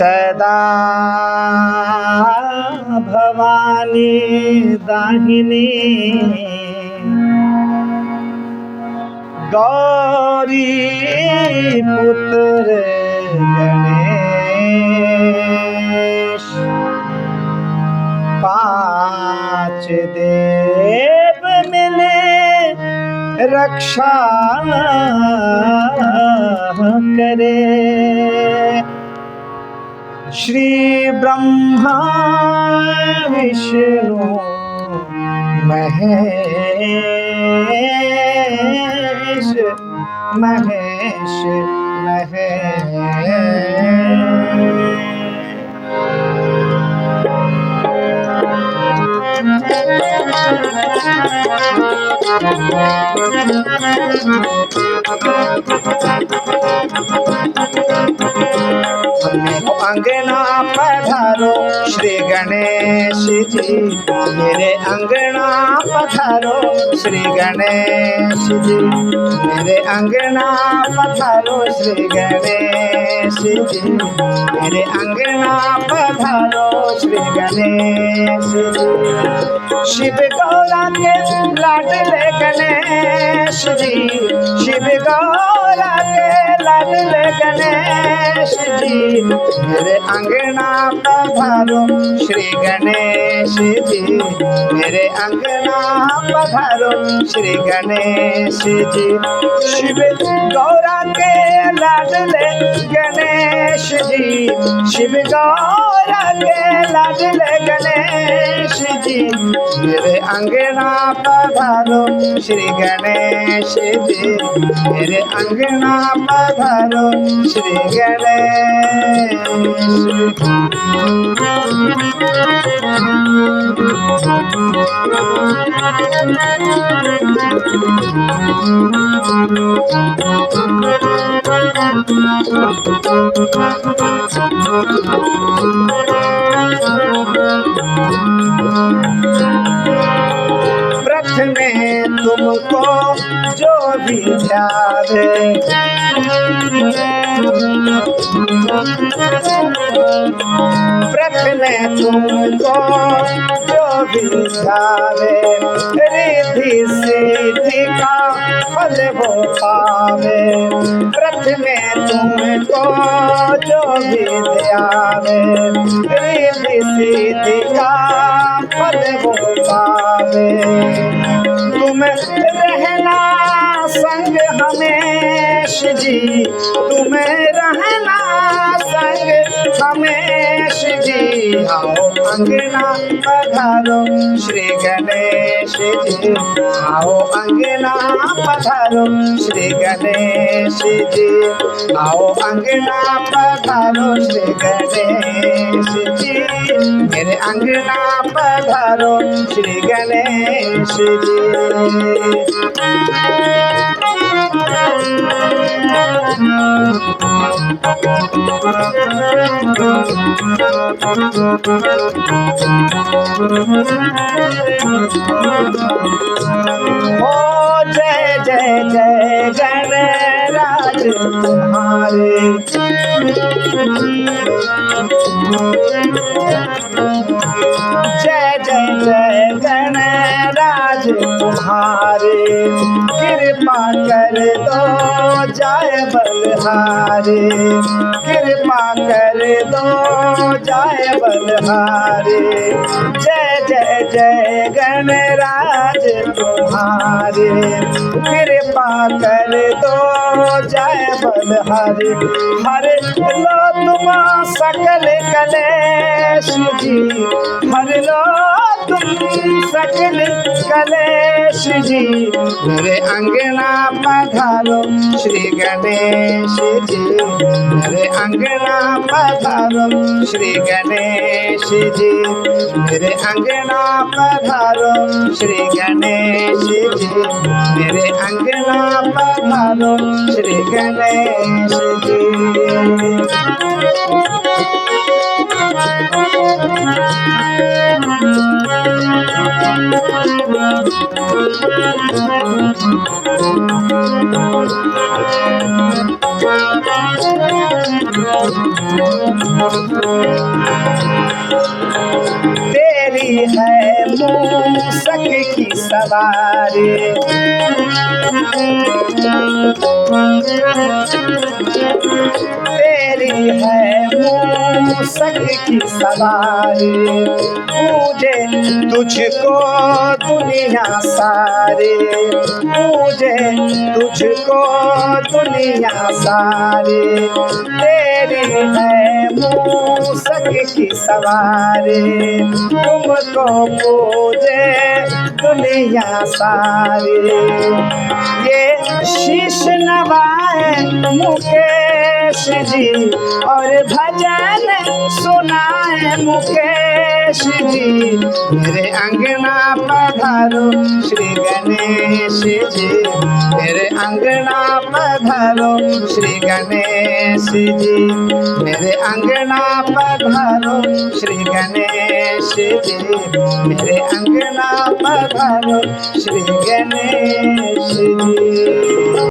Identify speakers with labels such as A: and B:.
A: सदा भवानी दाहिनी गौरी पुत्र गणेश पांच देव मिले रक्षा करे। श्री ब्रह्मा विष्णु महेश महेश मेरे अंगना पधारो श्री गणेश जी, मेरे अंगना पधारो श्री गणेश जी, मेरे अंगना पधारो श्री गणेश जी, मेरे अंगना पधारो श्री गणेश जी। शिव गौरा के लाडले गणेश जी, शिव गौरा के लाडले गणेश जी, मेरे अंगना पधारो श्री गणेश जी, मेरे अंगना पधारो श्री गणेश जी। शिव गौरा के लाडले गणेश जी, शिव गौरा के लाडले गणेश जी, मेरे अंगना पधारो श्री गणेश जी, मेरे अंगना पधारो श्री गणेश। प्रथमे तुमको जो भी ध्यावे, प्रथमे तुमको जो भी ध्यावे, रिद्धि सिद्धि का फल वो पावे। प्रथमे तुमको जो भी ध्यावे, रिद्धि सिद्धि का फल वो पावे। तुम रहना संग हमेश जी, तुम रहना संग हमेश जी। आओ अंगना पधारो श्री गणेश जी, आओ अंगना पधारो श्री गणेश जी, आओ अंगना पधारो श्री गणेश जी, मेरे अंगना पधारो श्री गणेश जी। ओ जय जय जय गणराज तुम्हारे, जय जय जय गणराज तुम्हारे। कृपा कर दो जाय बलहारे, कृपा कर दो जाय बलहारे। जय जय जय गणराज तुम्हारे, कृपा कर दो जाय बलहारे। हर लो तुम सकल कलेश जी, हर लो तुम सकल कलेश जी, मेरे अंगना पधारो श्री गणेश जी, मेरे अंगना पधारो श्री गणेश जी, मेरे अंगना पधारो श्री गणेश जी, मेरे अंगना पधारो श्री गणेश जी। तेरी है मूसक की सवारी, तेरी है मूसक की सवारी, पूजे तुझको दुनिया सारी, पूजे तुझको दुनिया सारी, तेरी है मूसक की सवारी, तुमको पूजे दुनिया सारी। ये शीश नवाए मुकेश जी और भजन सुनाए मुकेश जी, मेरे अंगना पधारो श्री गणेश जी, मेरे अंगना पधारो श्री गणेश जी, मेरे अंगना पधारो श्री गणेश जी, मेरे अंगना पधारो श्री गणेश जी।